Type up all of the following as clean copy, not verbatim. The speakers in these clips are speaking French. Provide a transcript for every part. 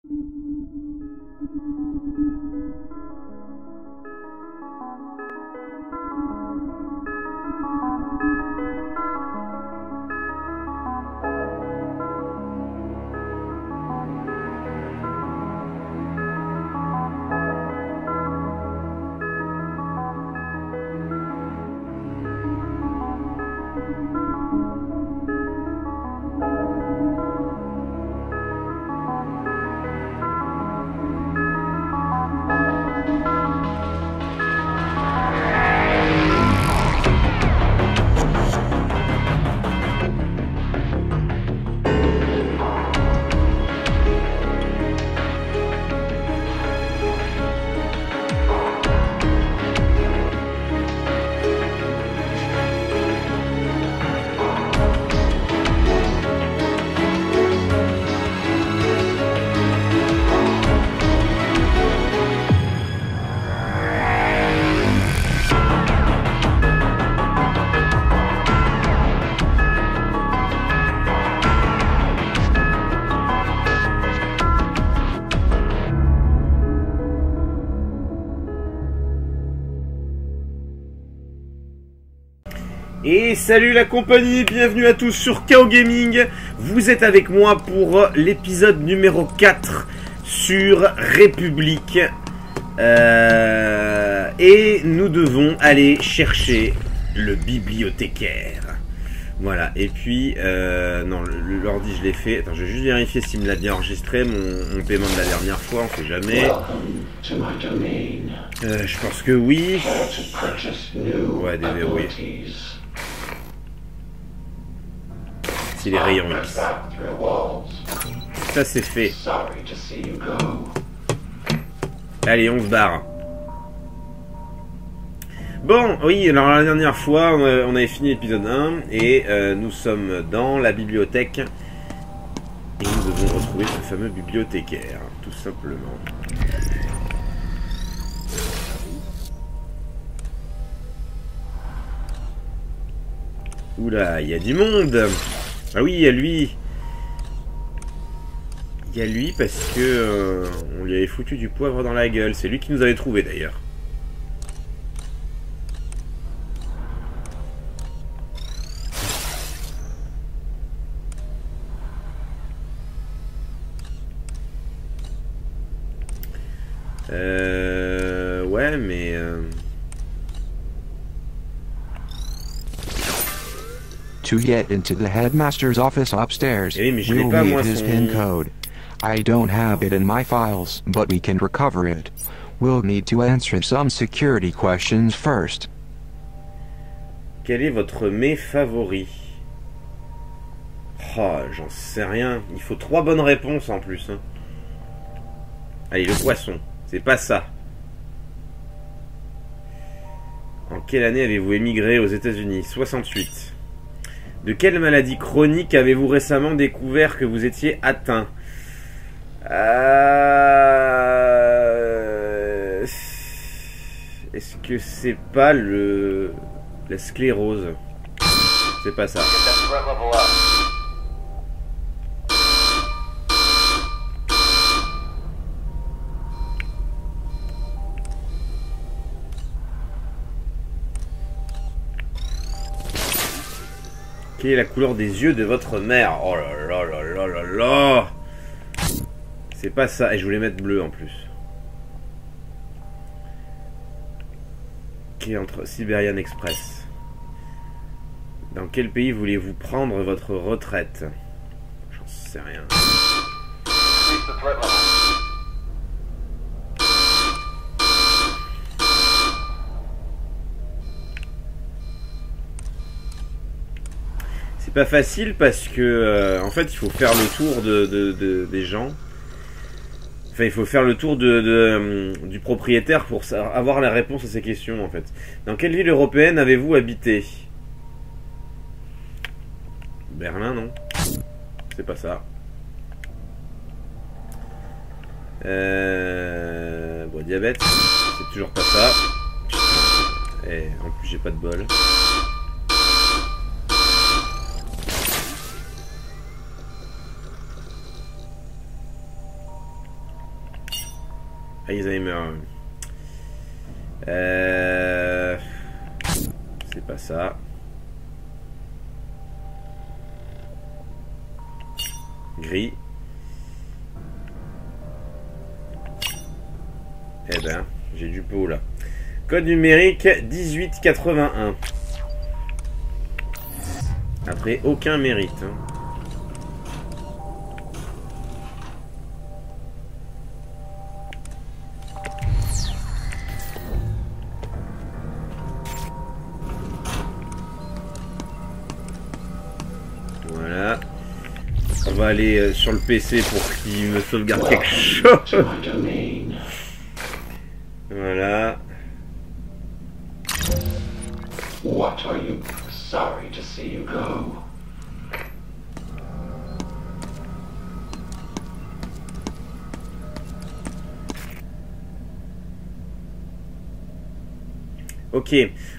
Et salut la compagnie, bienvenue à tous sur KO Gaming. Vous êtes avec moi pour l'épisode numéro 4 sur République. Et nous devons aller chercher le bibliothécaire. Voilà, et puis, non, l'ordi je l'ai fait. Attends, je vais juste vérifier s'il me l'a bien enregistré, mon paiement de la dernière fois, on sait jamais. Je pense que oui. Ouais, déverrouillé. C'est les rayons X. Ça c'est fait. Allez, on se barre. Bon, oui, alors la dernière fois, on avait fini l'épisode 1 et nous sommes dans la bibliothèque. Et nous devons retrouver ce fameux bibliothécaire, tout simplement. Oula, il y a du monde. Ah oui, il y a lui. Il y a lui parce que on lui avait foutu du poivre dans la gueule. C'est lui qui nous avait trouvé d'ailleurs. Ouais, mais... To get into the headmaster's office upstairs, oui, mais je we'll pas, need moi, his son... PIN code. I don't have it in my files, but we can recover it. We'll need to answer some security questions first. Quel est votre mets favori? Oh, j'en sais rien. Il faut 3 bonnes réponses en plus. Hein. Allez, le poisson. C'est pas ça. En quelle année avez-vous émigré aux États-Unis? 68. De quelle maladie chronique avez-vous récemment découvert que vous étiez atteint? Est-ce que c'est pas la sclérose? C'est pas ça. Quelle est la couleur des yeux de votre mère? Oh là là là là là là! C'est pas ça. Et je voulais mettre bleu en plus. Qui est entre Siberian Express. Dans quel pays voulez-vous prendre votre retraite? J'en sais rien. C'est pas facile parce que en fait il faut faire le tour des gens. Enfin, il faut faire le tour du propriétaire pour avoir la réponse à ces questions en fait. Dans quelle ville européenne avez-vous habité? Berlin, non? C'est pas ça. Bon, diabète, c'est toujours pas ça. Putain. Et en plus j'ai pas de bol. Alzheimer. C'est pas ça. Gris. Eh ben, j'ai du pot là. Code numérique 1881. Après, aucun mérite. Hein. Voilà. On va aller sur le PC pour qu'il me sauvegarde quelque chose. Voilà. What are you sorry to see you go? Ok,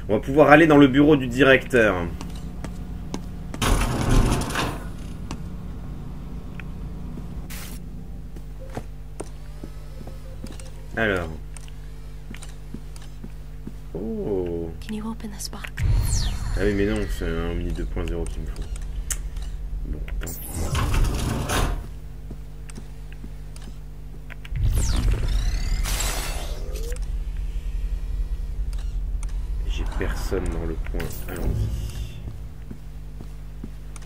on va pouvoir aller dans le bureau du directeur. Alors. Oh. Can you open this box? Ah oui, mais non, c'est un Omni 2.0 qu'il me faut. Bon, tant pis. J'ai personne dans le coin. Allons-y.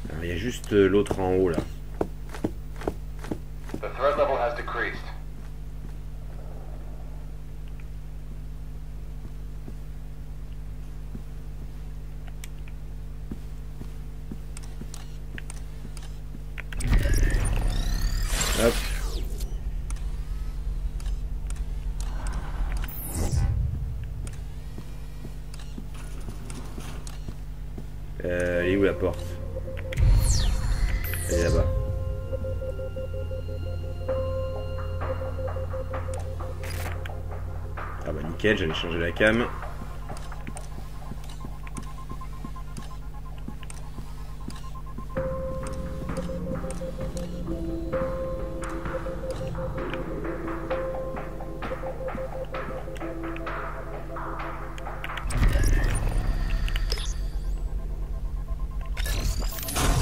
Alors, il y a juste l'autre en haut là. The threat level has decreased. Hop. Elle est où la porte? Elle est là-bas. Ah bah nickel, j'allais changer la cam.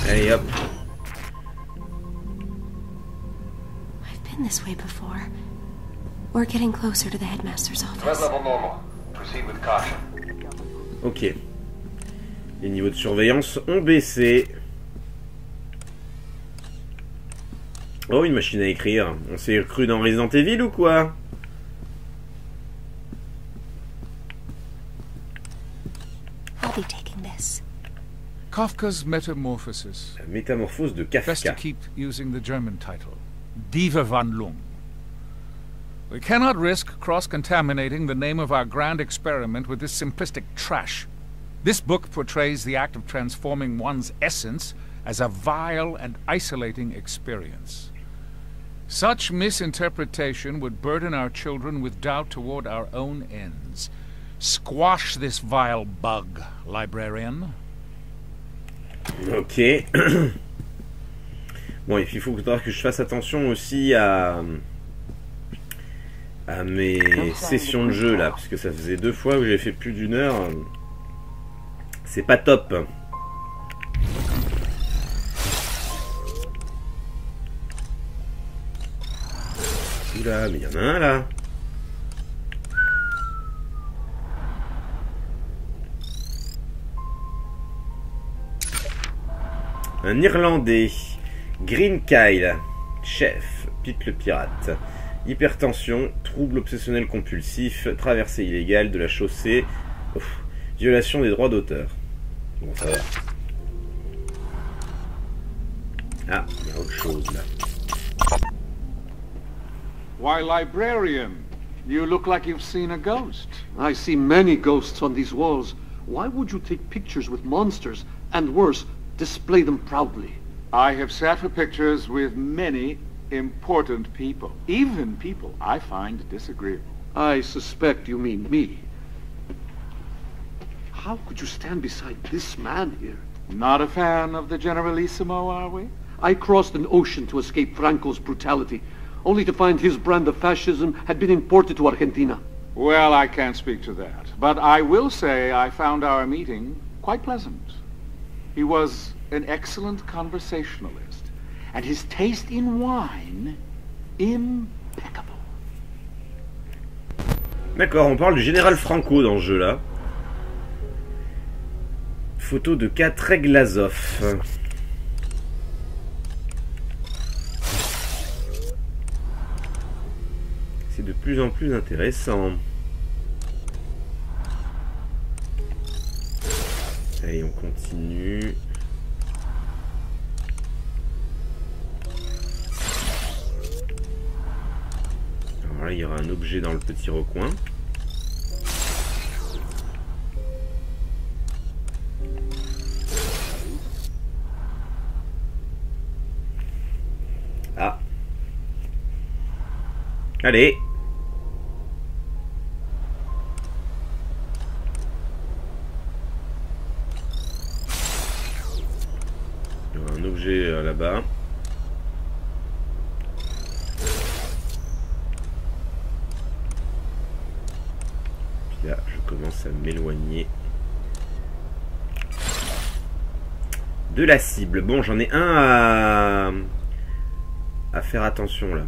Allez hop. I've been this way before. We're getting closer to the headmaster's Threat office. level normal. Proceed with caution. Ok. Les niveaux de surveillance ont baissé. Oh, une machine à écrire. On s'est cru dans Resident Evil ou quoi? I'll be taking this. Kafka's Metamorphoses. La métamorphose de Best to Kafka. keep using the German title. Die Verwandlung. We cannot risk cross-contaminating the name of our grand experiment with this simplistic trash. This book portrays the act of transforming one's essence as a vile and isolating experience. Such misinterpretation would burden our children with doubt toward our own ends. Squash this vile bug, librarian. Ok. Bon, et puis il faut que je fasse attention aussi à mes sessions de jeu là, parce que ça faisait 2 fois où j'ai fait plus d'1 heure. C'est pas top. Oula, mais il y en a un là. Un Irlandais. Green Kyle. Chef. Pete le pirate. Hypertension. Trouble obsessionnel compulsif. Traversée illégale de la chaussée. Ouf. Violation des droits d'auteur. Bon, ça va. Ah, il y a autre chose là. Why, librarian, you look like you've seen a ghost. I see many ghosts on these walls. Why would you take pictures with monsters, and worse, display them proudly? I have sat for pictures with many important people, even people I find disagreeable. I suspect you mean me. How could you stand beside this man here? Not a fan of the Generalissimo, are we? I crossed an ocean to escape Franco's brutality. only to find his brand of fascism had been imported to Argentina. Well, I can't speak to that. But I will say I found our meeting quite pleasant. He was an excellent conversationalist, and his taste in wine, impeccable. D'accord, on parle du général Franco dans ce jeu-là. Photo de cas Treglazov. C'est de plus en plus intéressant. Allez, on continue. Alors là, il y aura un objet dans le petit recoin. Ah. Allez. Il y aura un objet là-bas. Puis là, je commence à m'éloigner de la cible. Bon, j'en ai un à faire attention là.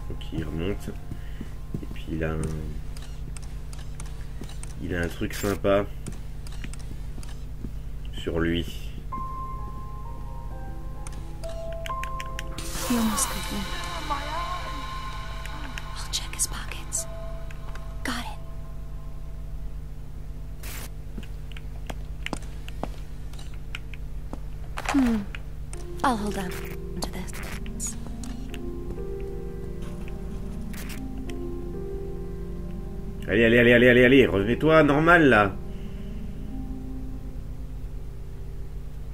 Ok, il remonte. Et puis il a un truc sympa sur lui. He almost got me. I'll check his pockets. Got it. I'll hold on to this. Allez, allez, allez, allez, allez, allez, remets-toi normal là.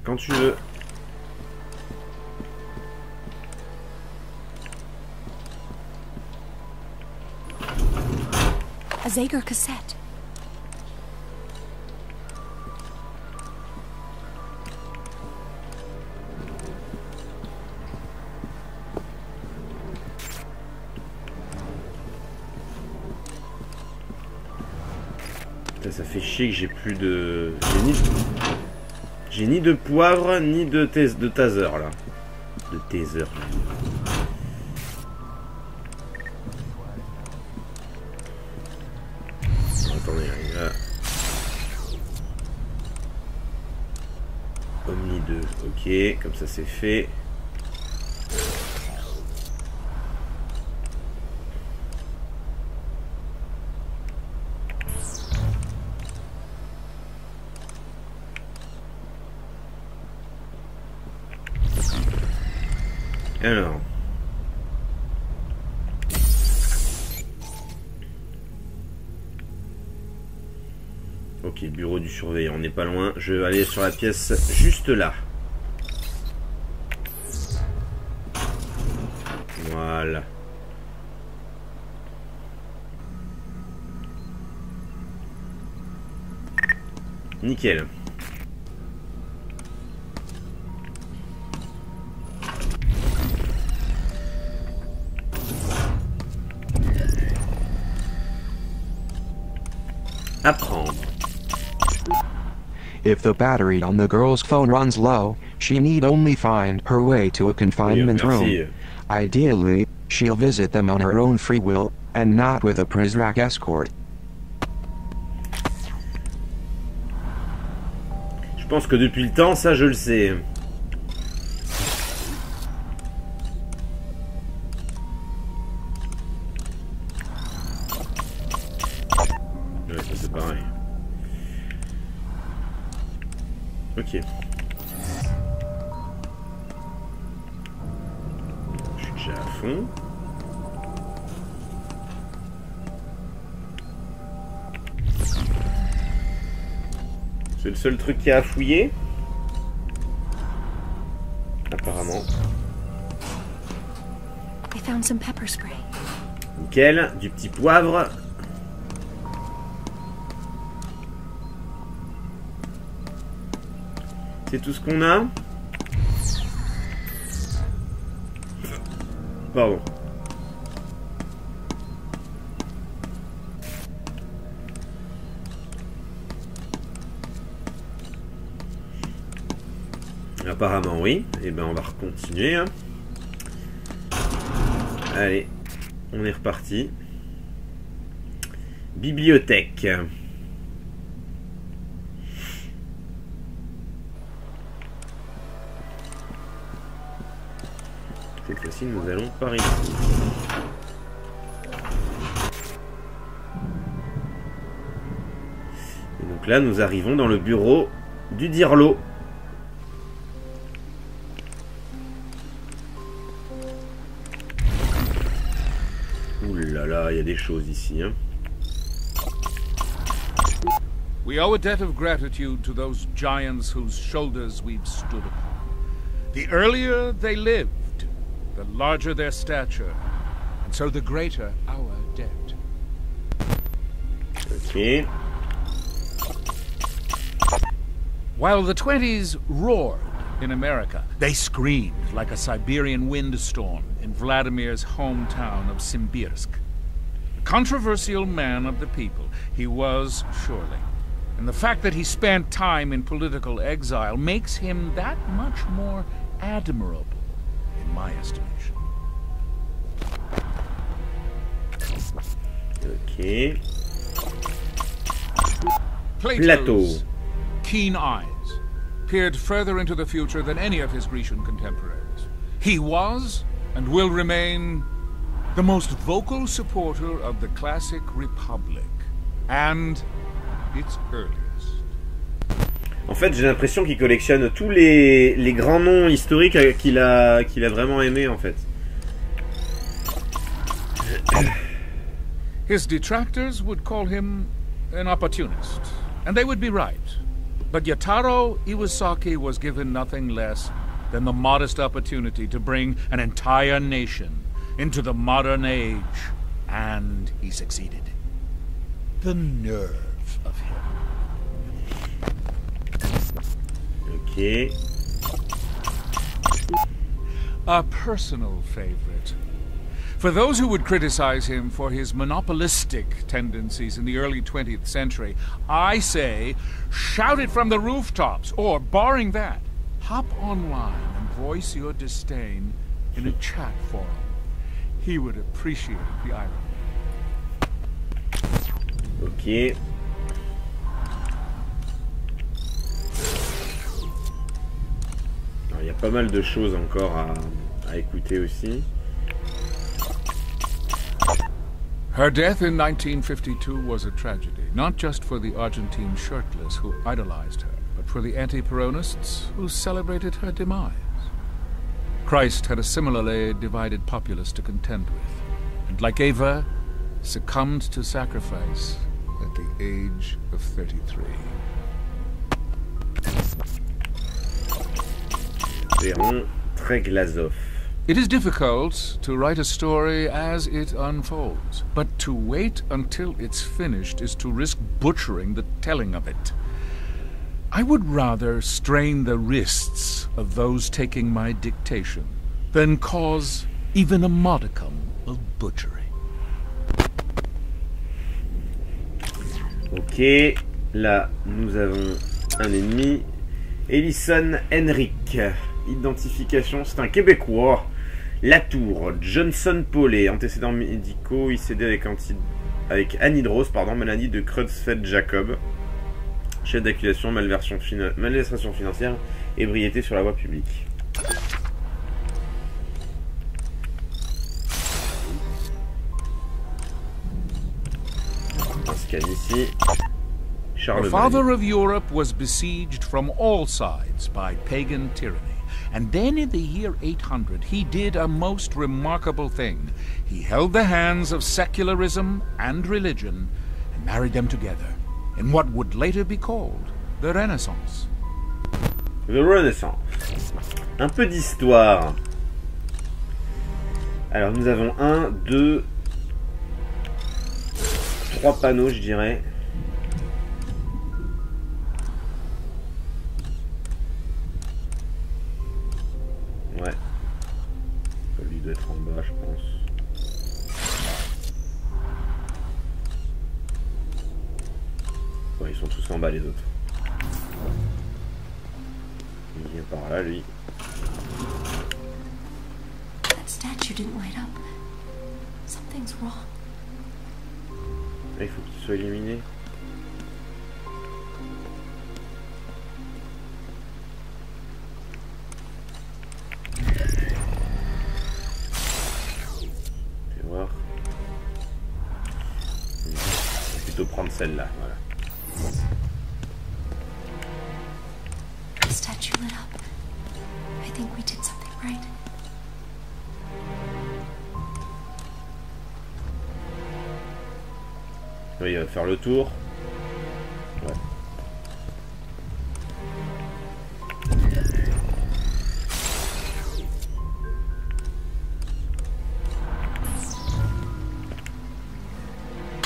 Quand tu veux. A Zager cassette. Ça fait chier que j'ai plus de... J'ai ni de poivre, ni de taser, là. De taser. Attendez, là. Omni 2, ok, comme ça c'est fait. Alors. Ok, le bureau du surveillant, on n'est pas loin. Je vais aller sur la pièce juste là. Voilà. Nickel. Apprendre. If the battery on the girl's phone runs low, she need only find her way to a confinement room. Ideally, she'll visit them on her own free will, and not with a Prizrak escort. Je pense que depuis le temps, ça je le sais. Ouais, ça c'est pareil. Ok. Je suis déjà à fond. C'est le seul truc qu'il y a à fouiller. Apparemment. I found some pepper spray. Nickel, du petit poivre. C'est tout ce qu'on a. Pardon. Apparemment oui. Et ben on va continuer. Hein. Allez, on est reparti. Bibliothèque. Cette fois-ci, nous allons par ici. Et donc là, nous arrivons dans le bureau du Dirlo. Ouh là là, il y a des choses ici, hein. We owe a debt of gratitude to those giants whose shoulders we've stood upon. The earlier they lived, the larger their stature, and so the greater our debt. Okay. While the 20s roared in America, they screamed like a Siberian windstorm in Vladimir's hometown of Simbirsk. A controversial man of the people, he was surely. And the fact that he spent time in political exile makes him that much more admirable, in my estimation. Ok. Plato's keen eyes peered further into the future than any of his Grecian contemporaries. He was, and will remain, the most vocal supporter of the classic Republic, and its earliest. En fait, j'ai l'impression qu'il collectionne tous les grands noms historiques qu'il a vraiment aimés, en fait. His detractors would call him an opportunist, and they would be right. But Yataro Iwasaki was given nothing less than the modest opportunity to bring an entire nation into the modern age, and he succeeded. The nerve of him. Okay. A personal favorite. For those who would criticize him for his monopolistic tendencies in the early 20th century, I say, shout it from the rooftops, or, barring that, hop online and voice your disdain in a chat forum. He would appreciate the irony. Ok. Alors, il y a pas mal de choses encore à écouter aussi. Her death in 1952 was a tragedy, not just for the Argentine shirtless who idolized her, but for the anti-Peronists who celebrated her demise. Christ had a similarly divided populace to contend with, and like Eva, succumbed to sacrifice at the age of 33. Verrons Treglazov. It is difficult to write a story as it unfolds, but to wait until it's finished is to risk butchering the telling of it. I would rather strain the wrists of those taking my dictation than cause even a modicum of butchery. Ok, là nous avons un ennemi. Ellison Henrik. Identification, c'est un Québécois. La Tour, Johnson Paulet, antécédents médicaux, ICD avec anhydrose, maladie de Creutzfeldt-Jacob, chef d'accusation, malversation financière, ébriété sur la voie publique. Un scan ici. The father of Europe was besieged from all sides by pagan tyranny. And then in the year 800, he did a most remarkable thing. He held the hands of secularism and religion and married them together in what would later be called the Renaissance. The Renaissance. Un peu d'histoire. Alors nous avons 1, 2, 3 panneaux, je dirais. Ouais. On peut lui doit être en bas, je pense. Ouais, ils sont tous en bas, les autres. Il vient par là, lui. That statue didn't light up. Something's wrong. Il faut qu'il soit éliminé. Fais voir. Je vais plutôt prendre celle-là, voilà. The statue lit up. I think we did something right. Oui, il va faire le tour. Ouais.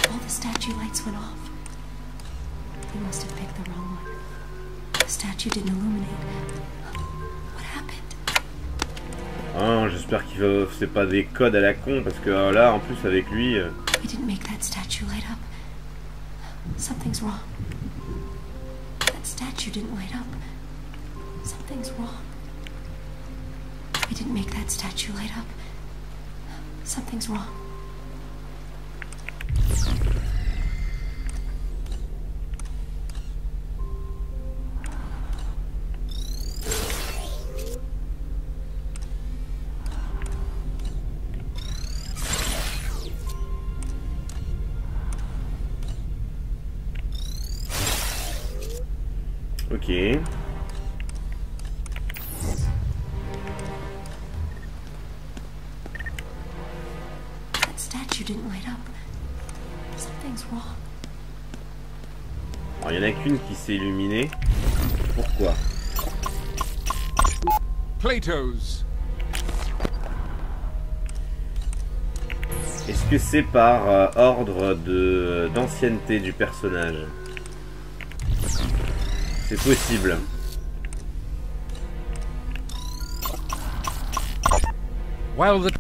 All the statue lights went off. They must have picked the wrong one. The statue didn't illuminate. What happened? Ah, j'espère qu'il va... c'est pas des codes à la con, parce que là, en plus, avec lui... We didn't make that statue light up. Something's wrong. That statue didn't light up. Something's wrong. We didn't make that statue light up. Something's wrong. Ok. That statue didn't light up. Something's wrong. Alors, il n'y en a qu'une qui s'est illuminée. Pourquoi? Plato's. Est-ce que c'est par ordre d'ancienneté du personnage? C'est possible. While the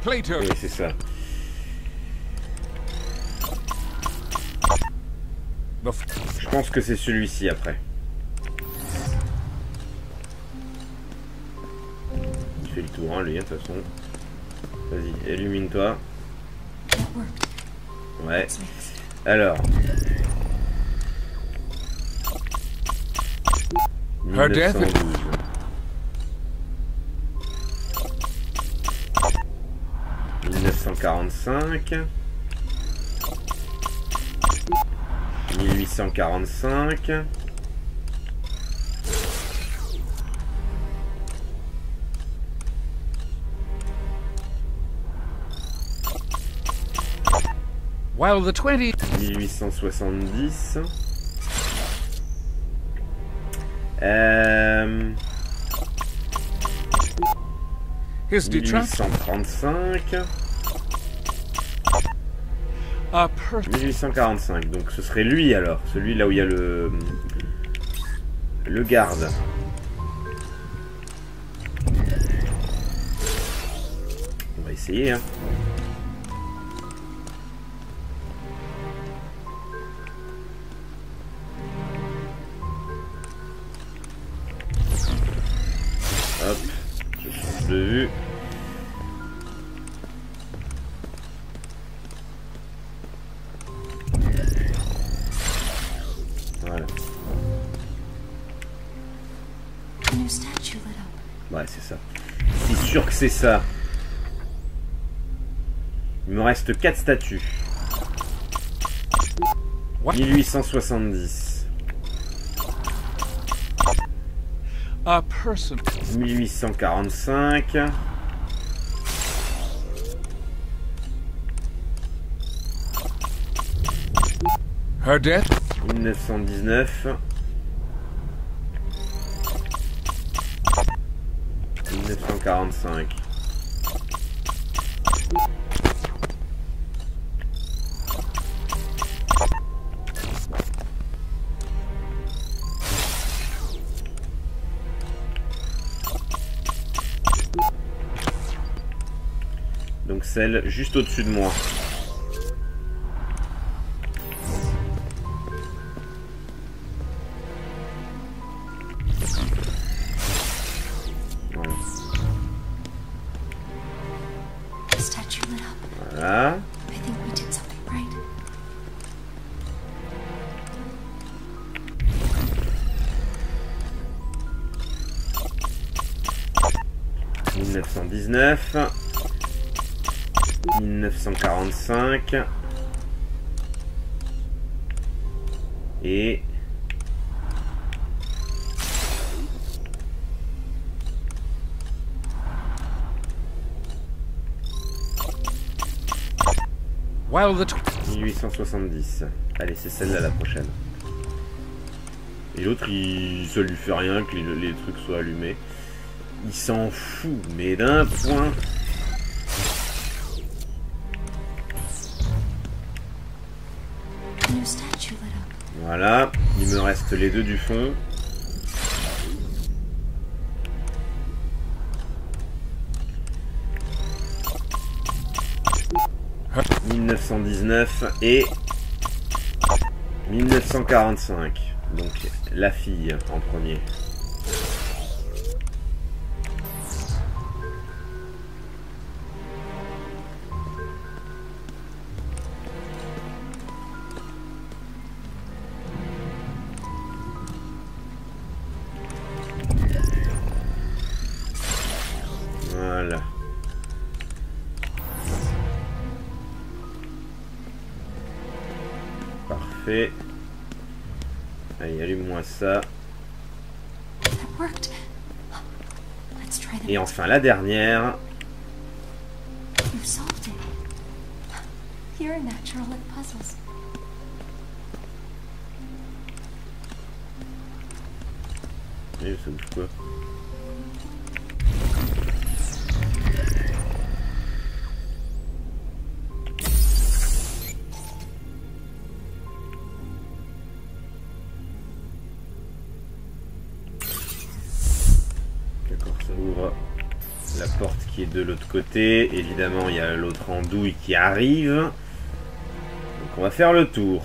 Plato. Oui, c'est ça. Je pense que c'est celui-ci après. Il fait le tour, hein, lui, de toute façon. Vas-y, illumine-toi. Ouais. Alors. Her death. 1945. 1845. While the 20 1870. His detract 1835. a per 1845. Donc ce serait lui alors, celui là où il y a le garde. On va essayer, hein. Hop, je change de vue. Voilà. Ouais, c'est ça. C'est sûr que c'est ça. Il me reste 4 statues. 1870. a person 1845. her death 1919. 1945. celle juste au-dessus de moi. Voilà. « 1919, 1945 et Well, 1870. Allez, c'est celle-là la prochaine. Et l'autre, ça lui fait rien que les trucs soient allumés. Il s'en fout, mais d'un point. Voilà, il me reste les deux du fond. « 1919 et 1945. » Donc la fille en premier. Voilà. Parfait. Allez, allume-moi ça. Et enfin la dernière. Et ça bouge quoi? La porte qui est de l'autre côté. Évidemment, il y a l'autre andouille qui arrive. Donc, on va faire le tour.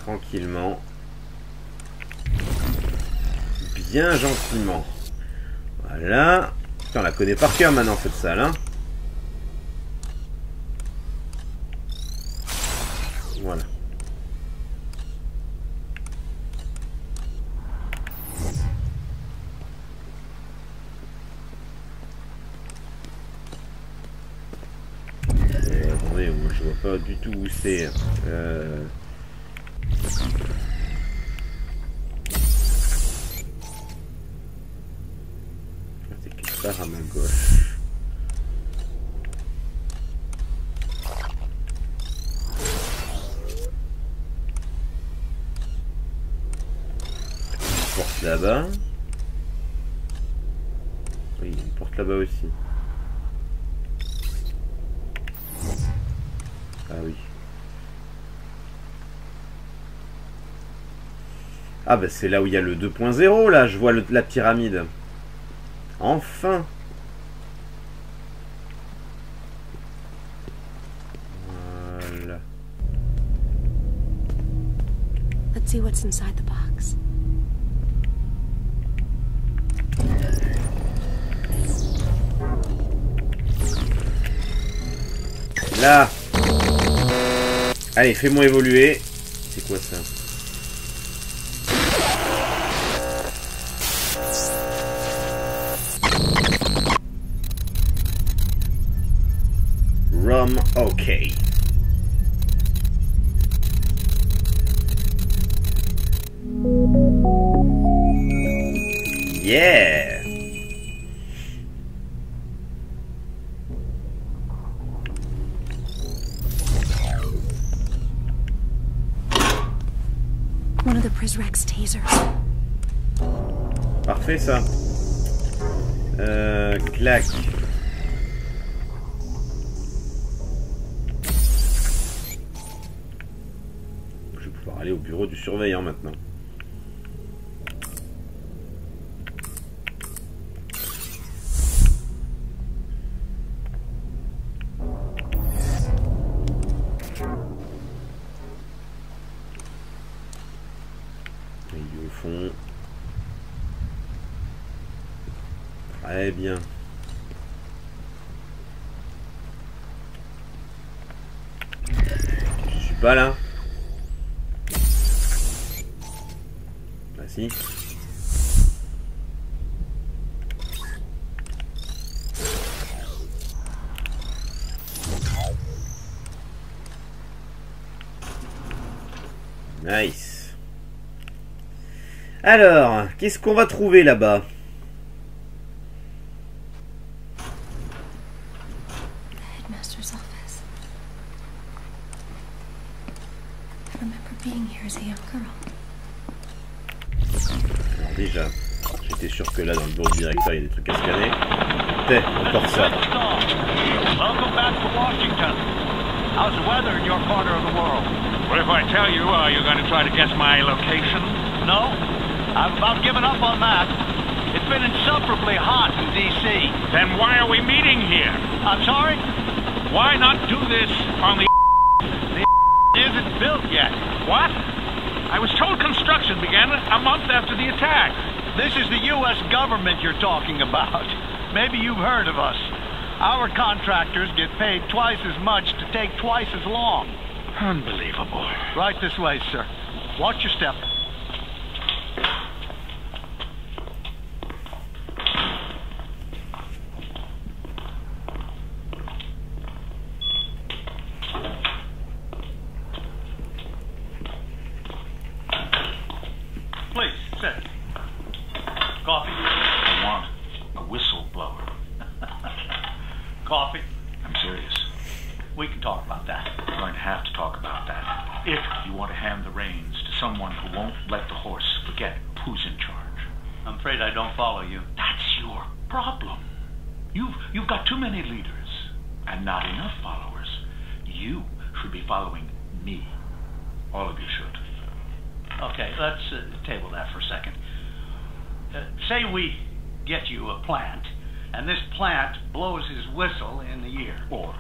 Tranquillement. Bien gentiment. Voilà. Putain, on la connaît par cœur maintenant, cette salle. Hein. Voilà. Attendez, moi je vois pas du tout où c'est. C'est quelque part à ma gauche. Une porte là-bas. Oui, une porte là-bas aussi. Ah oui. Ah bah c'est là où il y a le 2.0 là, je vois la pyramide. Enfin. Voilà. Let's see what's inside the box. Là. Allez, fais-moi évoluer. C'est quoi ça? Rum, ok. Yeah. One of the Prisrex tasers. Parfait ça. Clac. Je vais pouvoir aller au bureau du surveillant maintenant. Très bien. Je suis pas là. Bah si. Nice. Alors, qu'est-ce qu'on va trouver là-bas? Headmaster's office. I remember being here as a young girl. Alors déjà, j'étais sûr que là dans le bureau du directeur il y a des trucs à scanner. T'es, encore ça. Welcome back to Washington. How's the weather in your corner of the world? What if I tell you, you're going to try to guess my location? No, I've about given up on that. It's been insufferably hot in D.C. Then why are we meeting here? I'm sorry? Why not do this on the Isn't built yet. What? I was told construction began a month after the attack. This is the U.S. government you're talking about. Maybe you've heard of us. Our contractors get paid twice as much to take twice as long. Unbelievable. Right this way, sir. Watch your step. Please, sit. Coffee? I want a whistleblower. Coffee? I'm serious. We can talk about that. We're going to have to talk about that. If you want to hand the reins to someone who won't let the horse forget who's in charge. I'm afraid I don't follow you. That's your problem. You've got too many leaders and not enough followers. You should be following me. All of you should. Okay, let's table that for a second. Say we get you a plant, and this plant blows his whistle in the year. Or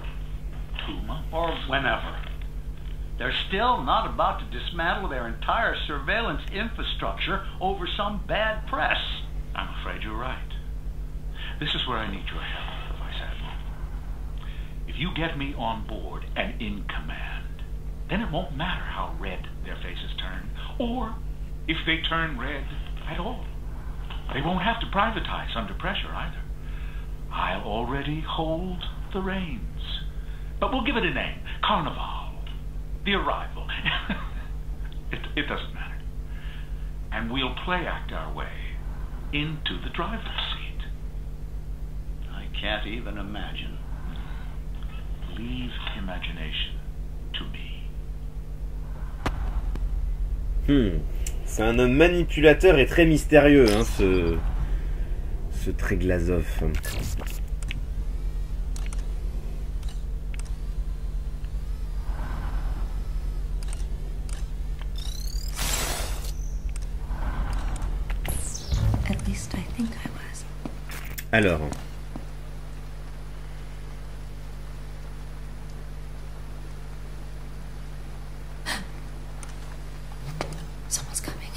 2 months. Or whenever. They're still not about to dismantle their entire surveillance infrastructure over some bad press. I'm afraid you're right. This is where I need your help, Vice Admiral. If you get me on board and in command, then it won't matter how red their faces turn, or if they turn red at all. They won't have to privatize under pressure either. I'll already hold the reins. But we'll give it a name. Carnival. The Arrival. It doesn't matter. And we'll play act our way into the driver's seat. I can't even imagine. Leave imagination to me. C'est un homme manipulateur et très mystérieux, hein, ce Treglazov. At least I think I was. Alors. Someone's coming.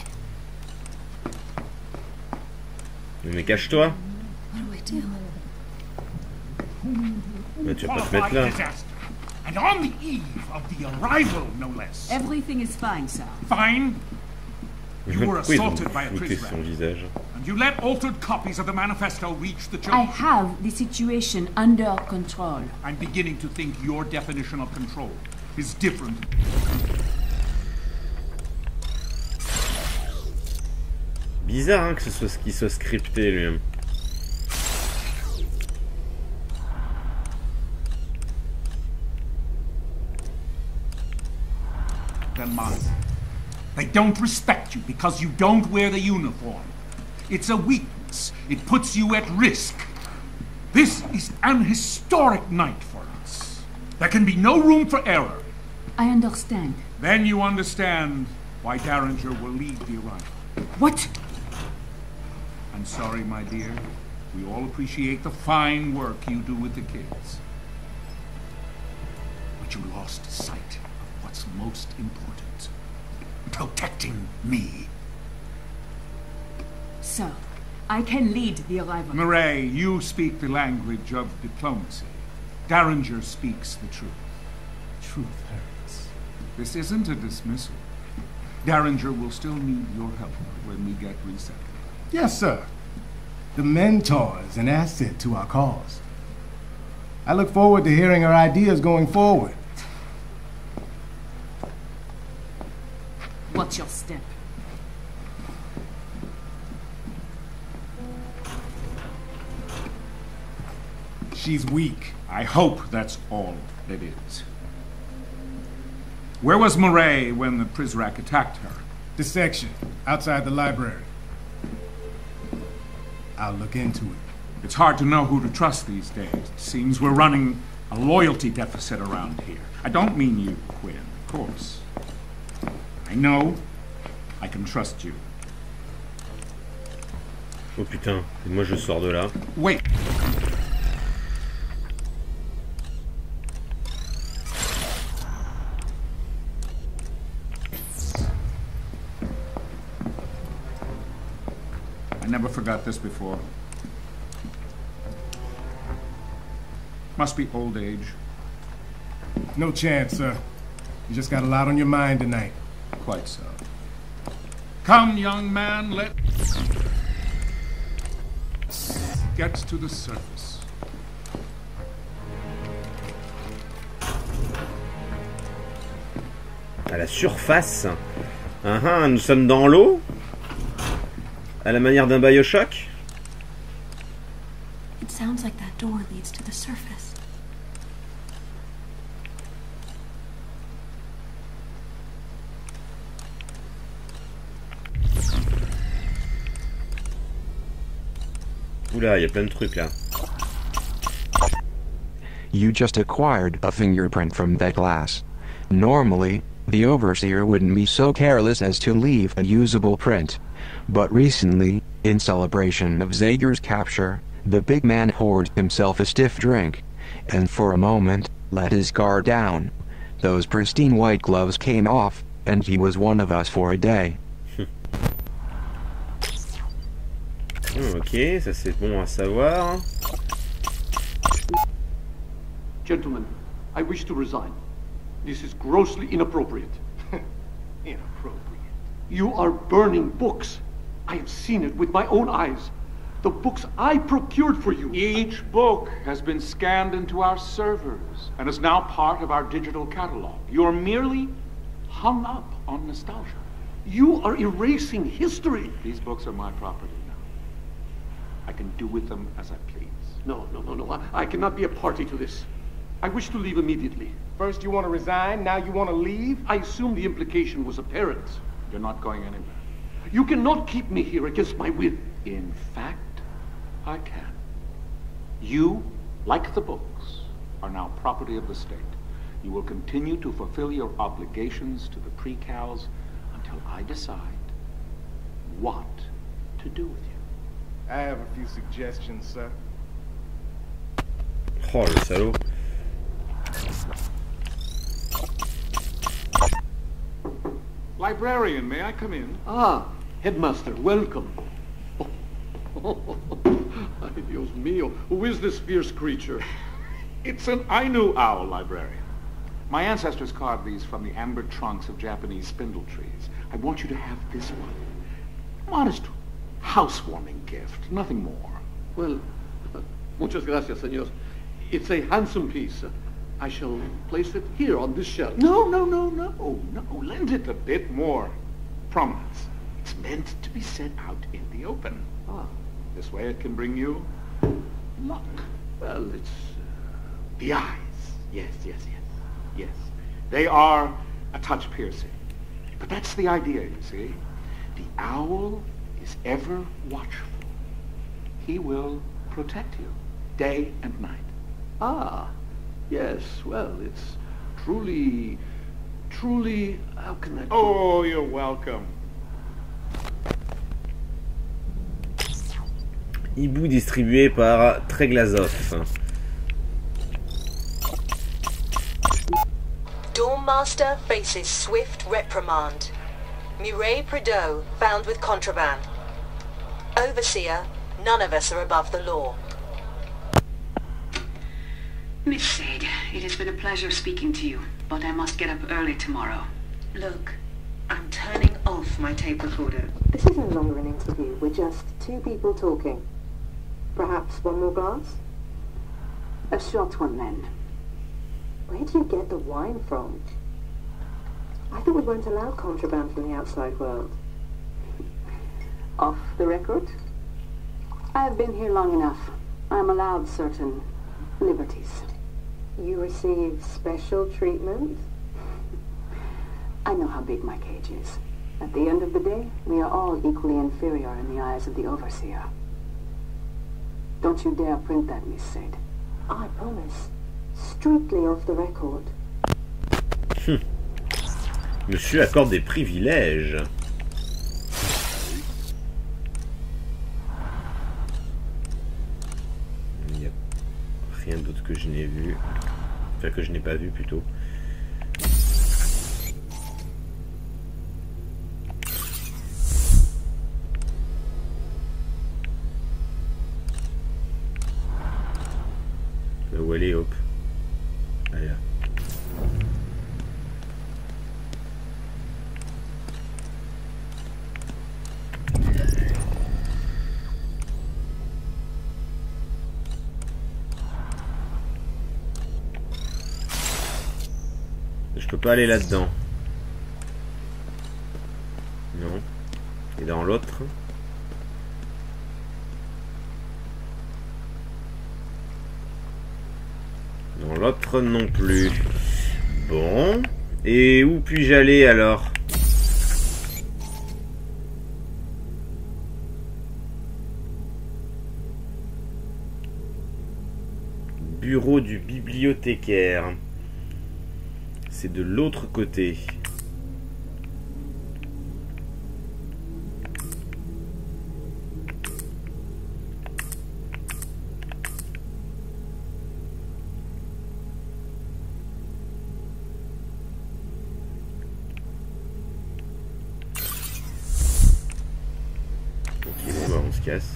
Mais cache-toi. What do I do? Mais tu vas pas te mettre là. And on the eve of the arrival, no less. Everything is fine, sir. Fine. You were Pourquoi ils ont assaulted by a flouté prisoner. son visage? And you let altered copies of the manifesto reach the I children. have the situation under control. I'm beginning to think your definition of control is different. Bizarre hein, que ce soit qu'il soit scripté lui-même. Than mine. They don't respect you because you don't wear the uniform. It's a weakness. It puts you at risk. This is an historic night for us. There can be no room for error. I understand. Then you understand why Derringer will lead the arrival. What? I'm sorry, my dear. We all appreciate the fine work you do with the kids. But you lost sight of what's most important. Protecting me. So, I can lead the arrival. Murray, you speak the language of diplomacy. Derringer speaks the truth. Truth hurts. This isn't a dismissal. Derringer will still need your help when we get resettled. Yes, sir. The mentor is an asset to our cause. I look forward to hearing her ideas going forward. Watch your step. She's weak. I hope that's all it is. Where was Murray when the Prizrak attacked her? The section, outside the library. I'll look into it. It's hard to know who to trust these days. It seems we're running a loyalty deficit around here. I don't mean you, Quinn, of course. I know I can trust you. Oh putain, et moi je sors de là. Wait. I never forgot this before. Must be old age. No chance, sir. You just got a lot on your mind tonight. Quite so. Come, young man, let's get to the surface. À la surface. Nous sommes dans l'eau. À la manière d'un Bioshock. It sounds like that door leads to the surface. Oula, il y a plein de trucs là. You just acquired a fingerprint from that glass. Normally, the overseer wouldn't be so careless as to leave a usable print. But recently, in celebration of Zager's capture, the big man poured himself a stiff drink, and for a moment, let his guard down. Those pristine white gloves came off, and he was one of us for a day. Ok, ça c'est bon à savoir. Gentlemen, I wish to resign. This is grossly inappropriate. Inappropriate. You are burning books. I have seen it with my own eyes. The books I procured for you. Each book has been scanned into our servers and is now part of our digital catalog. You're merely hung up on nostalgia. You are erasing history. These books are my property now. I can do with them as I please. No. I cannot be a party to this. I wish to leave immediately. First you want to resign, now you want to leave? I assume the implication was apparent. You're not going anywhere. You cannot keep me here against my will. In fact, I can. You, like the books, are now property of the state. You will continue to fulfill your obligations to the pre-cals until I decide what to do with you. I have a few suggestions, sir. Oh, le salaud. Librarian, may I come in? Ah, headmaster, welcome. Ay, Dios mío, who is this fierce creature? It's an Ainu owl, librarian. My ancestors carved these from the amber trunks of Japanese spindle trees. I want you to have this one. Modest housewarming gift, nothing more. Well, muchas gracias, señor. It's a handsome piece. I shall place it here on this shelf. No. Lend it a bit more prominence. It's meant to be set out in the open. Ah. This way it can bring you luck. Well, it's... The eyes. Yes. They are a touch piercing. But that's the idea, you see. The owl is ever watchful. He will protect you day and night. Ah, yes, well, it's truly, how can I... Oh, you're welcome. Hibou distribué par Treglazov. Dawnmaster faces swift reprimand. Mireille Prideaux found with contraband. Overseer None of us are above the law. Miss Sade, it has been a pleasure speaking to you, but I must get up early tomorrow. Look, I'm turning off my tape recorder. This is no longer an interview. We're just two people talking. Perhaps one more glass? A short one, then. Where do you get the wine from? I thought we weren't allowed contraband from the outside world. Off the record? I have been here long enough. I am allowed certain liberties. You receive special treatment? I know how big my cage is. At the end of the day, we are all equally inferior in the eyes of the Overseer. Don't you dare print that, Miss Sade. I promise. Strictly off the record. Monsieur accorde des privilèges. Il n'y a rien d'autre que je n'ai vu. Enfin, que je n'ai pas vu plutôt. Où elle est, hop. Allez là. Je peux pas aller là-dedans. Non. Et dans l'autre. Dans l'autre non plus. Bon. Et où puis-je aller alors? Bureau du bibliothécaire. C'est de l'autre côté. Ok, bon bah on se casse.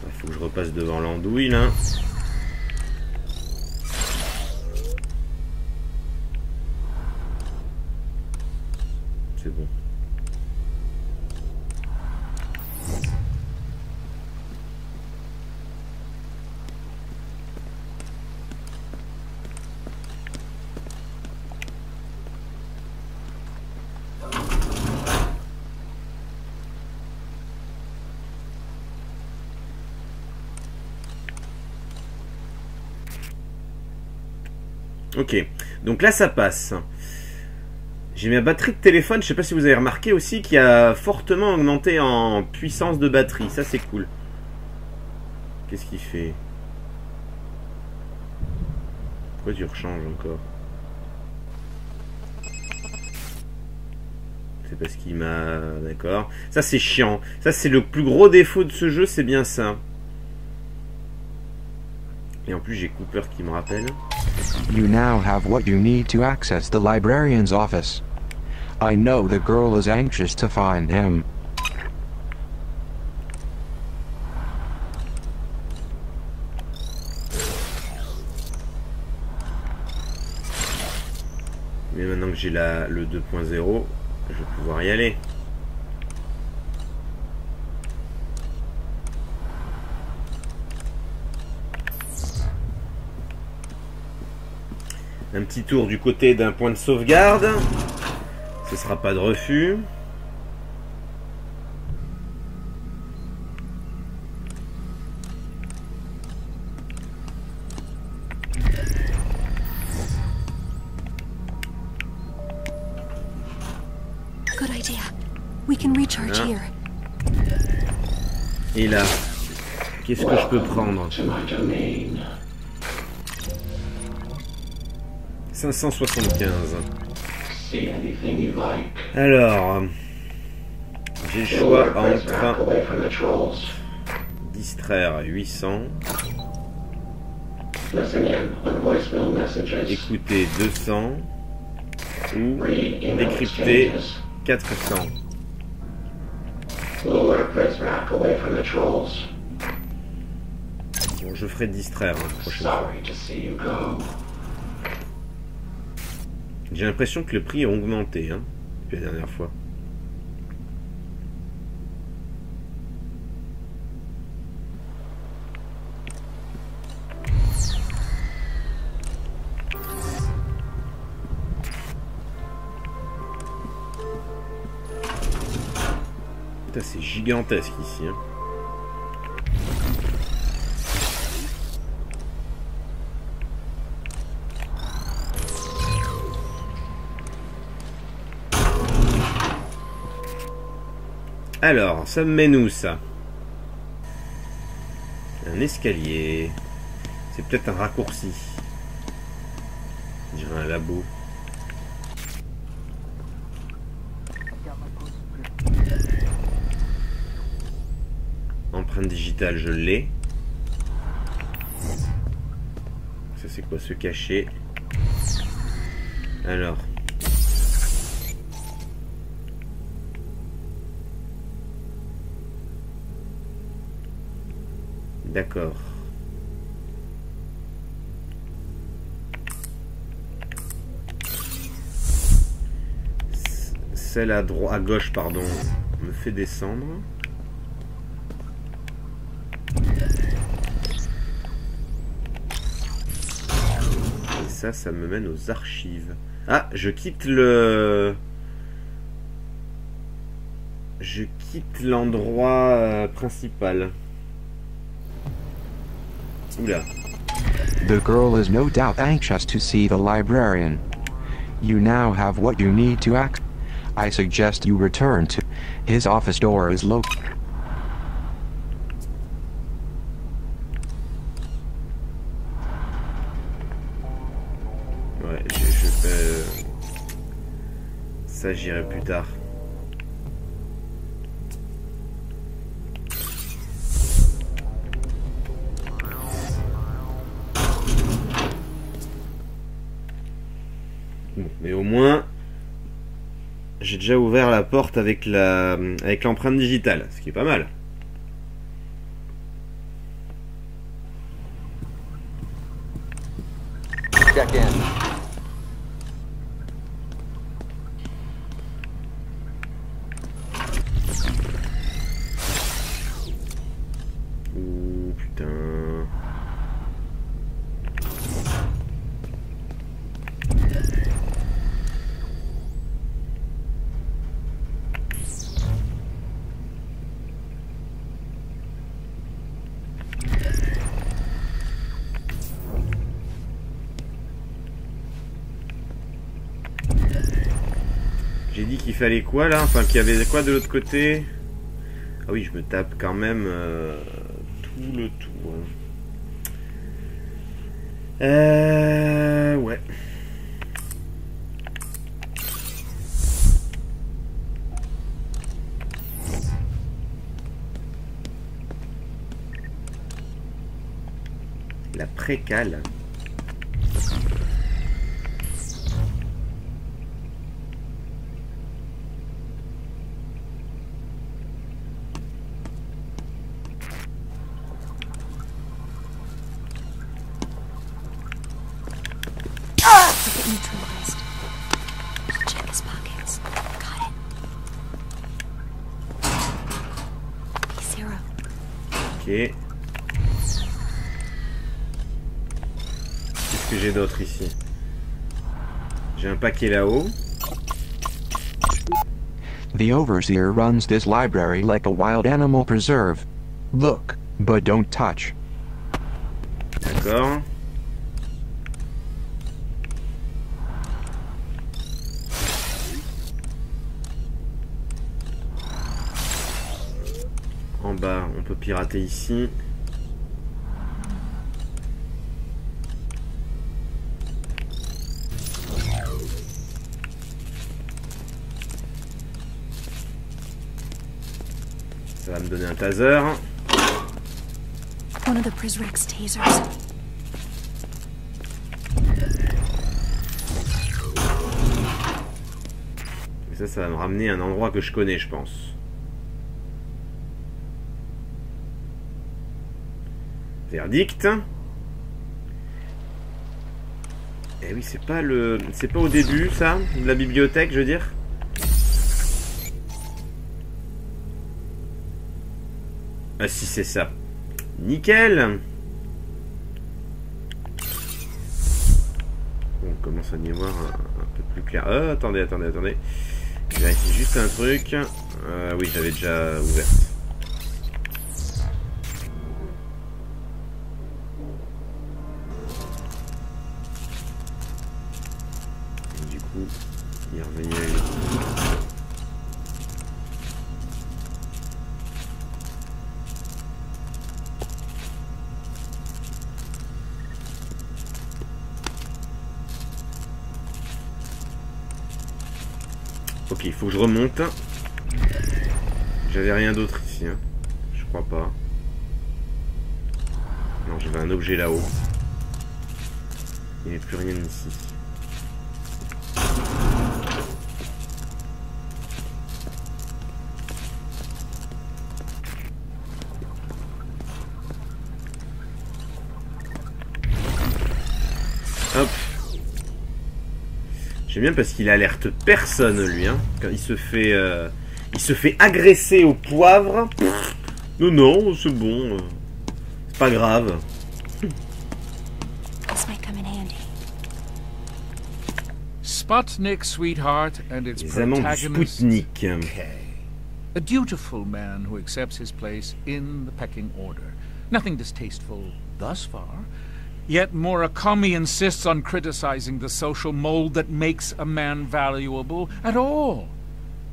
Il faut que je repasse devant l'andouille là. C'est bon. Ok, donc là ça passe. J'ai ma batterie de téléphone, je sais pas si vous avez remarqué aussi, qui a fortement augmenté en puissance de batterie. Ça c'est cool. Qu'est-ce qu'il fait? Pourquoi tu rechanges encore? C'est parce qu'il m'a... D'accord. Ça c'est chiant. Ça c'est le plus gros défaut de ce jeu, c'est bien ça. Et en plus j'ai Cooper qui me rappelle. You now have what you need to access the librarian's office. I know the girl is anxious to find him. Mais maintenant que j'ai le 2.0, je vais pouvoir y aller. Un petit tour du côté d'un point de sauvegarde. Ce sera pas de refus. Good idea. We can recharge here. Et là, qu'est-ce que je peux prendre? 575. Alors, j'ai le choix entre distraire 800, écouter 200 ou décrypter 400. Lure Prismac away from the trolls. Bon, je ferai distraire hein, prochaine fois. Sorry to see you go. J'ai l'impression que le prix a augmenté hein, depuis la dernière fois. C'est gigantesque ici. Hein. Alors, ça me mène où ça? Un escalier. C'est peut-être un raccourci. Je dirais un labo. Empreinte digitale, je l'ai. Ça c'est quoi ce cachet? Alors. D'accord. Celle à droite, à gauche, pardon, me fait descendre. Et ça me mène aux archives. Ah, je quitte le... Je quitte l'endroit principal. Oula. The girl is no doubt anxious to see the librarian. You now have what you need to act. I suggest you return to his office door is located. Ouais, je fais... Ça j'irai plus tard. Bon, mais au moins j'ai déjà ouvert la porte avec l'empreinte digitale, ce qui est pas mal. Check in. Ouh putain. J'ai dit qu'il fallait quoi là? Enfin qu'il y avait quoi de l'autre côté? Ah oui, je me tape quand même tout le tour. Ouais. La précale. Neutralized. Check his pockets. Got it. P0. Ok. Qu'est-ce que j'ai d'autre ici? J'ai un paquet là-haut. The overseer runs this library like a wild animal preserve. Look, but don't touch. D'accord. En bas, on peut pirater ici. Ça va me donner un taser. One of the Prisrex tasers. Et ça va me ramener à un endroit que je connais, je pense. Verdict. Eh oui, c'est pas au début, ça, de la bibliothèque, je veux dire. Ah si, c'est ça. Nickel. On commence à y voir un peu plus clair. Attendez. Je vérifie juste un truc. Oui, j'avais déjà ouvert. Du coup, il est revenu à lui. Ok, il faut que je remonte. J'avais rien d'autre ici, hein. Je crois pas. Non, j'avais un objet là-haut. Il n'y a plus rien ici. Hop. J'aime bien parce qu'il alerte personne, lui, hein. Quand il se fait agresser au poivre. Non, c'est bon. C'est pas grave. Sputnik, sweetheart, and its protagonist, Kay. A dutiful man who accepts his place in the pecking order. Nothing distasteful thus far. Yet Murakami insists on criticizing the social mold that makes a man valuable at all.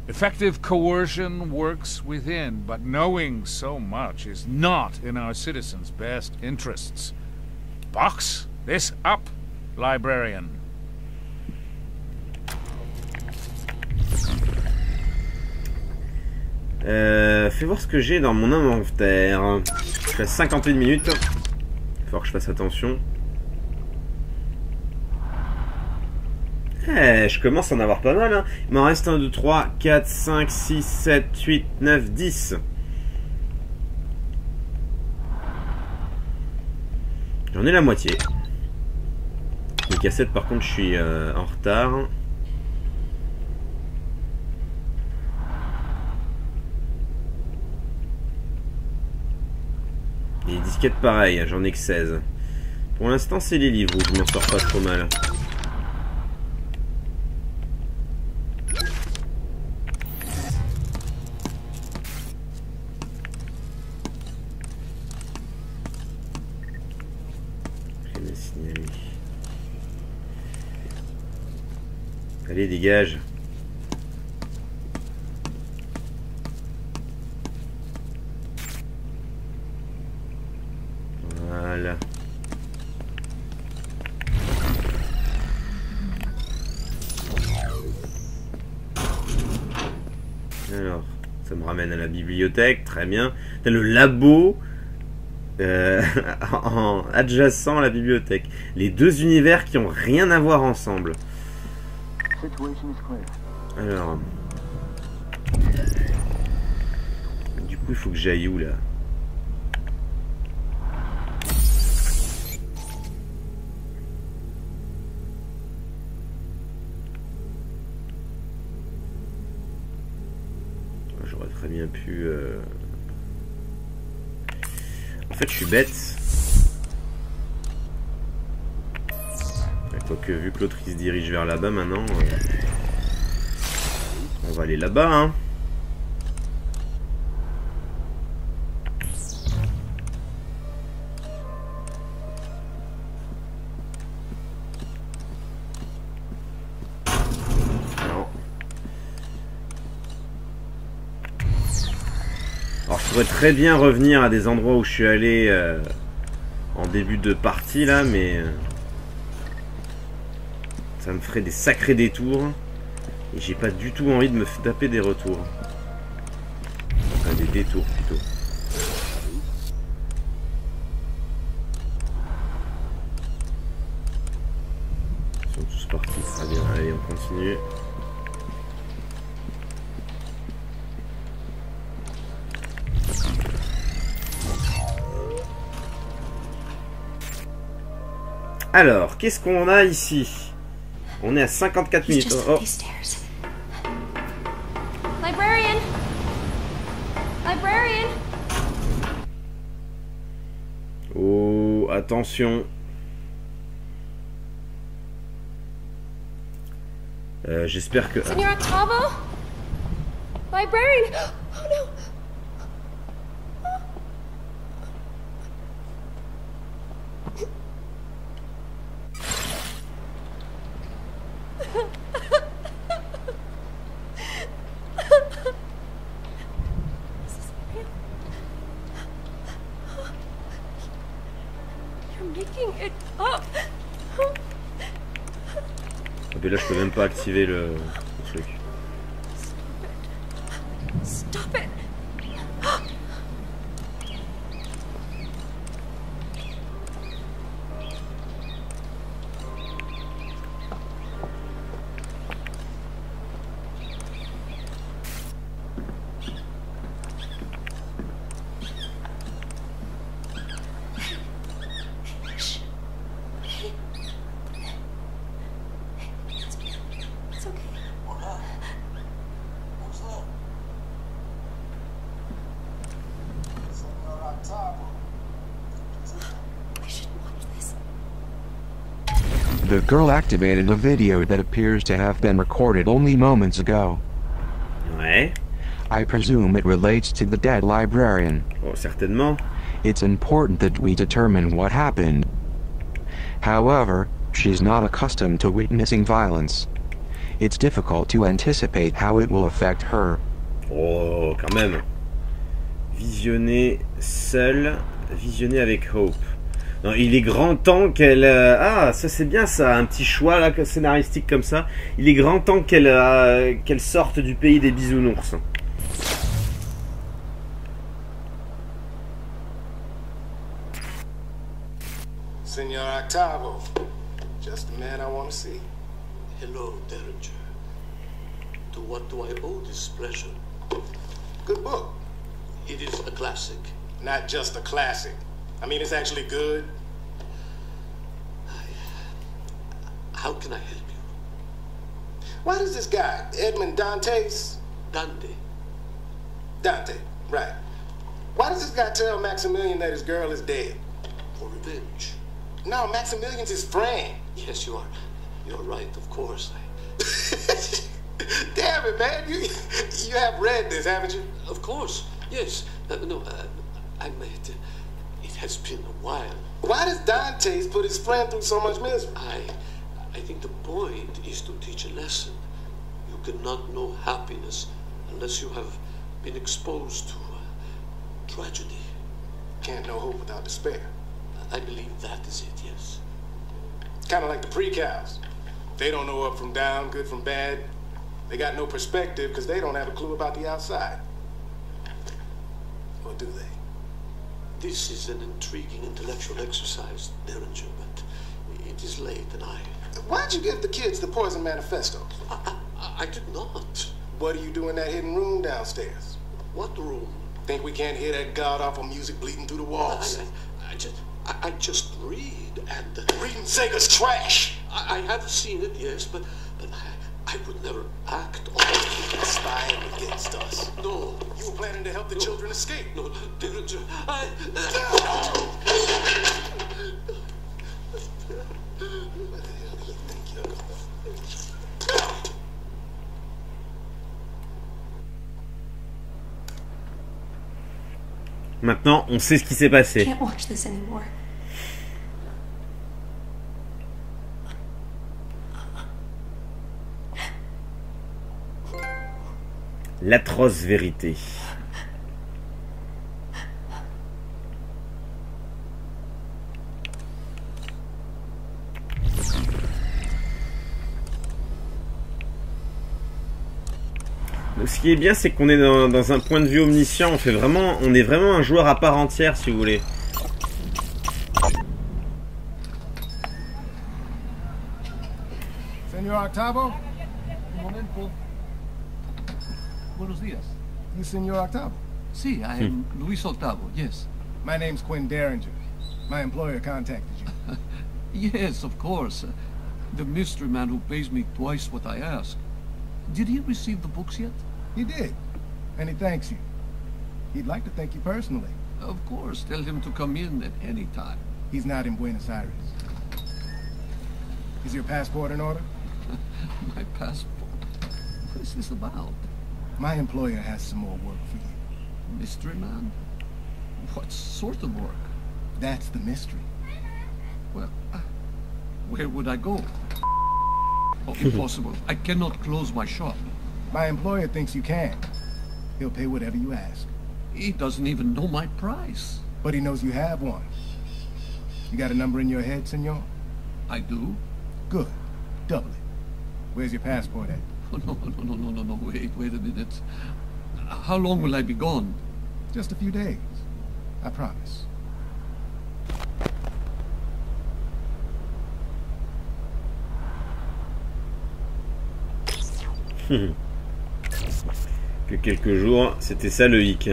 Effective coercion works within, but knowing so much is not in our citizens' best interests. Box this up, librarian. Fais voir ce que j'ai dans mon inventaire. Je fais 51 minutes. Il va falloir que je fasse attention. Je commence à en avoir pas mal, hein. Il m'en reste 1, 2, 3, 4, 5, 6, 7, 8, 9, 10. J'en ai la moitié. Les cassettes, par contre, je suis en retard. Et les disquettes, pareil, j'en ai que 16. Pour l'instant, c'est les livres où je m'en sors pas trop mal. Allez, dégage. Voilà. Alors, ça me ramène à la bibliothèque, très bien. T'as le labo en adjacent à la bibliothèque. Les deux univers qui ont rien à voir ensemble. Alors, du coup, il faut que j'aille où là? J'aurais très bien pu. En fait, je suis bête. Quoique, vu que l'autre il se dirige vers là-bas maintenant, on va aller là-bas, hein. Alors, je pourrais très bien revenir à des endroits où je suis allé en début de partie là, mais ça me ferait des sacrés détours. Et j'ai pas du tout envie de me taper des retours. Enfin, des détours plutôt. Ils sont tous partis, très bien. Allez, on continue. Alors, qu'est-ce qu'on a ici? On est à 54 minutes. Oh. Librarian! Librarian! Oh, attention. J'espère que... Senor Octavo? Librarian! Oh no! Et là, je peux même pas activer le truc. Stop it! The girl activated a video that appears to have been recorded only moments ago. Ouais. I presume it relates to the dead librarian. Oh, certainement. It's important that we determine what happened. However, she's not accustomed to witnessing violence. It's difficult to anticipate how it will affect her. Oh, quand même. Visionner seule, visionner avec Hope. Non, il est grand temps qu'elle... Ah, ça c'est bien ça, un petit choix là, scénaristique comme ça. Il est grand temps qu'elle sorte du pays des bisounours. Senor Octavo, just the man I want to see. Hello, Derringer. To what do I owe this pleasure? Good book. It is a classic. Not just a classic. I mean, it's actually good. How can I help you? Why does this guy, Edmond Dantes? Dante. Dante, right. Why does this guy tell Maximilian that his girl is dead? For revenge. No, Maximilian's his friend. Yes, you're right, of course. Damn it, man. You have read this, haven't you? Of course, yes. I meant it has been a while. Why does Dantes put his friend through so much misery? I think the point is to teach a lesson. You cannot know happiness unless you have been exposed to tragedy. Can't know hope without despair. I believe that is it, yes. Kind of like the pre-cows. They don't know up from down, good from bad. They got no perspective because they don't have a clue about the outside. Or do they? This is an intriguing intellectual exercise, Derringer, but it is late and Why'd you give the kids the Poison Manifesto? I did not. What do you do in that hidden room downstairs? What room? Think we can't hear that god-awful music bleeding through the walls? I just read, and... Reading Sega's trash! I have seen it, yes, but I would never act on it. Spying against us. No. You were planning to help the children escape. No, Derringer, Maintenant, on sait ce qui s'est passé. Can't watch this anymore. L'atroce vérité. Donc, ce qui est bien, c'est qu'on est dans un point de vue omniscient. On est vraiment un joueur à part entière, si vous voulez. Senor Octavo? Un momento. Buenos días. You Senor Octavo? Sí, I am Luis Octavo, yes. My name's Quinn Derringer. My employer contacted you. Yes, of course. The mystery man who pays me twice what I ask. Did he receive the books yet? He did. And he thanks you. He'd like to thank you personally. Of course. Tell him to come in at any time. He's not in Buenos Aires. Is your passport in order? My passport? What is this about? My employer has some more work for you. Mystery man? What sort of work? That's the mystery. Well, where would I go? Oh, impossible. I cannot close my shop. My employer thinks you can. He'll pay whatever you ask. He doesn't even know my price. But he knows you have one. You got a number in your head, senor? I do. Good. Double it. Where's your passport at? Oh, no. Wait a minute. How long will I be gone? Just a few days. I promise. Que quelques jours, c'était ça le hic.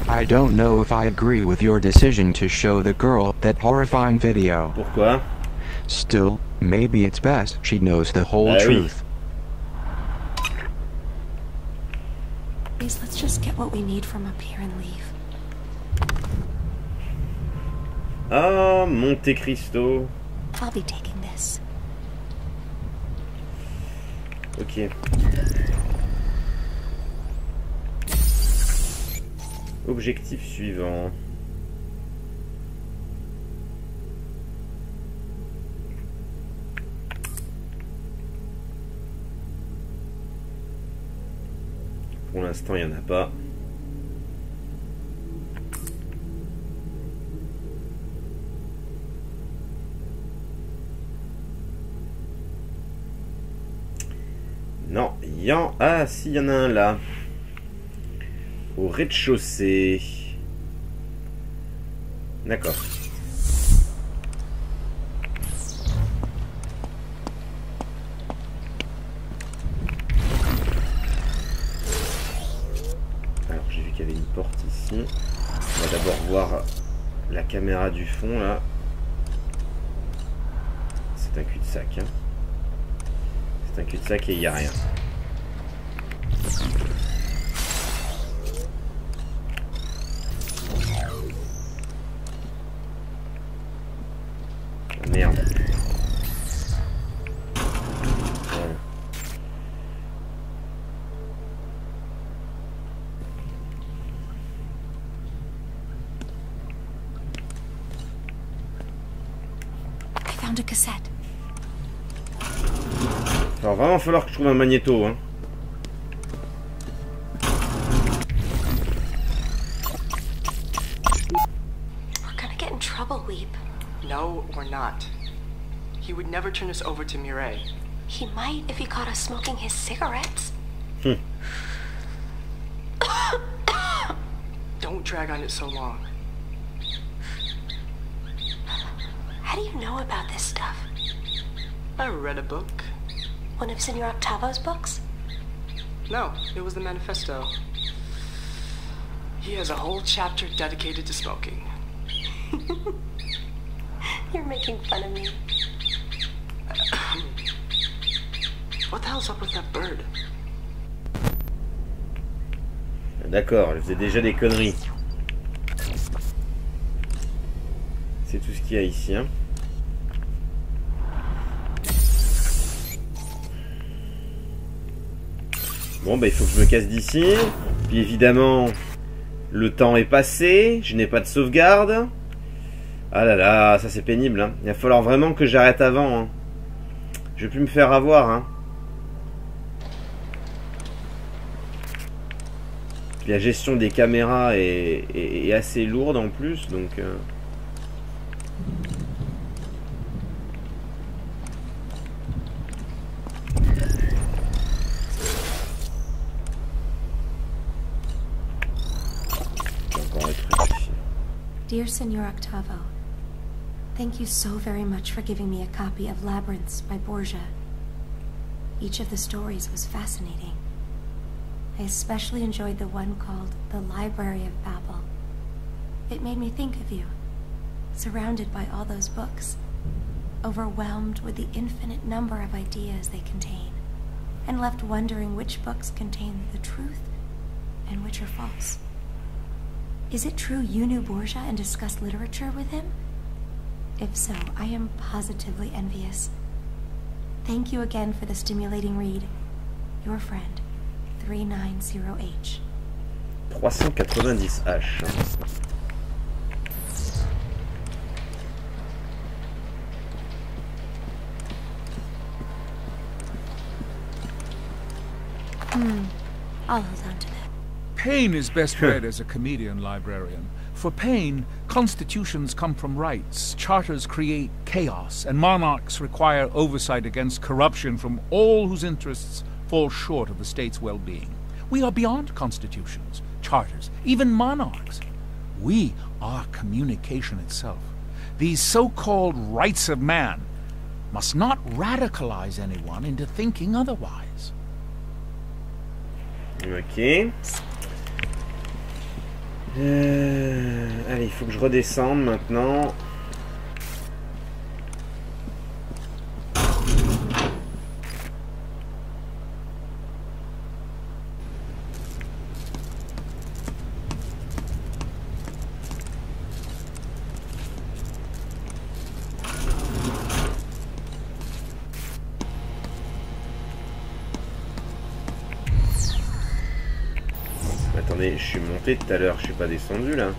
I don't know if I agree with your decision to show the girl that horrifying video. Pourquoi? Still, maybe it's best she knows the whole truth. Please, let's just get what we need from up here and leave. Ah, Monte Cristo. I'll be taking this. Ok. Objectif suivant. Pour l'instant, il n'y en a pas. Non, il y en... Ah, si, il y en a un là. Au rez-de-chaussée. D'accord. Alors j'ai vu qu'il y avait une porte ici. On va d'abord voir la caméra du fond là. C'est un cul-de-sac. Hein. C'est un cul-de-sac et il n'y a rien. Merde. Voilà. I found a cassette. Alors vraiment, il va falloir que je trouve un magnéto, hein. We're gonna get in trouble, Weep. No, we're not. He would never turn us over to Mireille. He might if he caught us smoking his cigarettes. Don't drag on it so long. How do you know about this stuff? I read a book. One of Senor Octavo's books? No, it was the manifesto. He has a whole chapter dedicated to smoking. You're making fun of me. What the hell's up with that bird? D'accord, elle faisait déjà des conneries. C'est tout ce qu'il y a ici, hein. Bon, bah il faut que je me casse d'ici. Puis évidemment, le temps est passé. Je n'ai pas de sauvegarde. Ah là là, ça c'est pénible, hein. Il va falloir vraiment que j'arrête avant, hein. Je vais plus me faire avoir, hein. Puis la gestion des caméras est assez lourde en plus, donc... Dear Senor Octavo, thank you so very much for giving me a copy of Labyrinths by Borgia. Each of the stories was fascinating. I especially enjoyed the one called The Library of Babel. It made me think of you, surrounded by all those books, overwhelmed with the infinite number of ideas they contain, and left wondering which books contain the truth and which are false. Is it true you knew Borgia and discussed literature with him? If so, I am positively envious. Thank you again for the stimulating read. Your friend, 390H. 390H. I'll hold on to that. Paine is best read as a comedian librarian. For Paine, constitutions come from rights, charters create chaos, and monarchs require oversight against corruption from all whose interests fall short of the state's well-being. We are beyond constitutions, charters, even monarchs. We are communication itself. These so-called rights of man must not radicalize anyone into thinking otherwise. Ok. Allez, il faut que je redescende maintenant. Attendez, je suis monté tout à l'heure, je suis pas descendu là.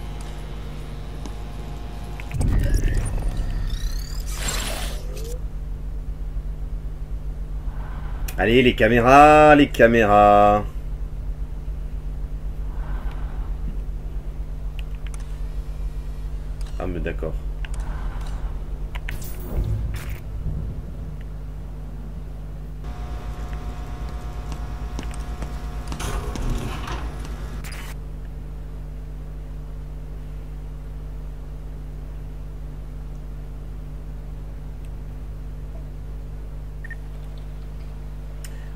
Allez, les caméras, les caméras. Ah mais d'accord.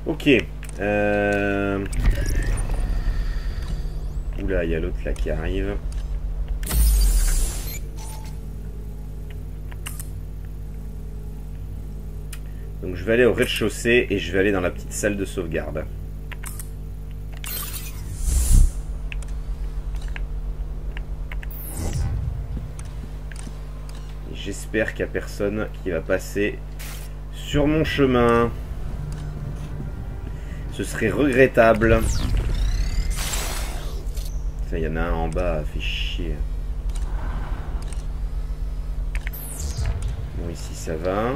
Ok. Oula, il y a l'autre là qui arrive. Donc je vais aller au rez-de-chaussée et je vais aller dans la petite salle de sauvegarde. J'espère qu'il n'y a personne qui va passer sur mon chemin. Ce serait regrettable. Ça, il y en a un en bas, fait chier. Bon, ici ça va.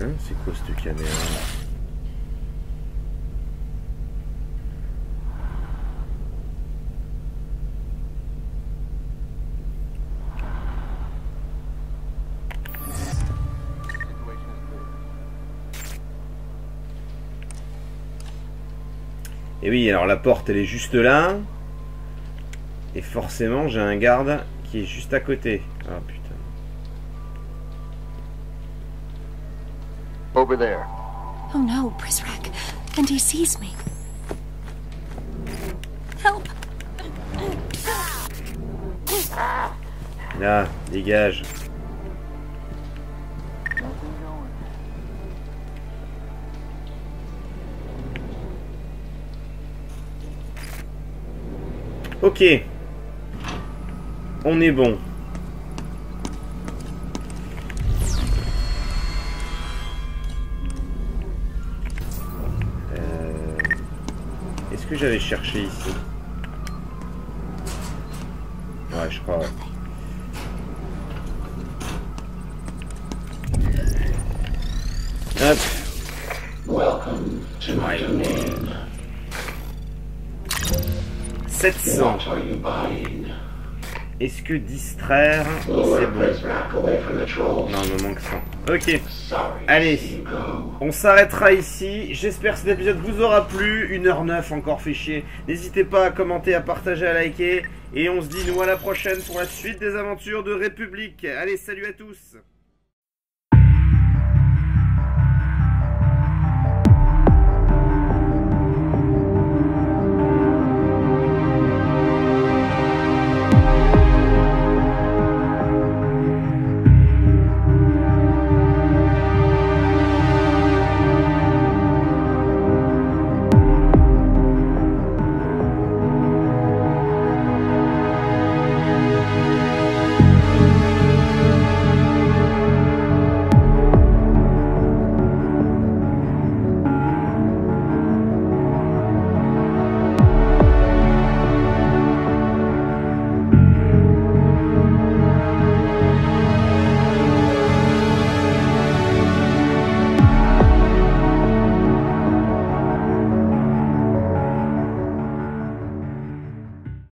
Hein, c'est quoi cette caméra ? Et oui, alors la porte elle est juste là. Et forcément j'ai un garde qui est juste à côté. Ah putain. Over there. Oh no, Prizrak. And he sees me. Help! Là, dégage. Ok. On est bon. Est-ce que j'avais cherché ici? Ouais, je crois. Ouais. Hop. Welcome to my domain. 700. What are you buying? Est-ce que distraire, c'est bon? Non, il me manque ça. Ok. Allez, on s'arrêtera ici. J'espère que cet épisode vous aura plu. 1h09 encore, fait chier. N'hésitez pas à commenter, à partager, à liker. Et on se dit nous à la prochaine pour la suite des aventures de République. Allez, salut à tous!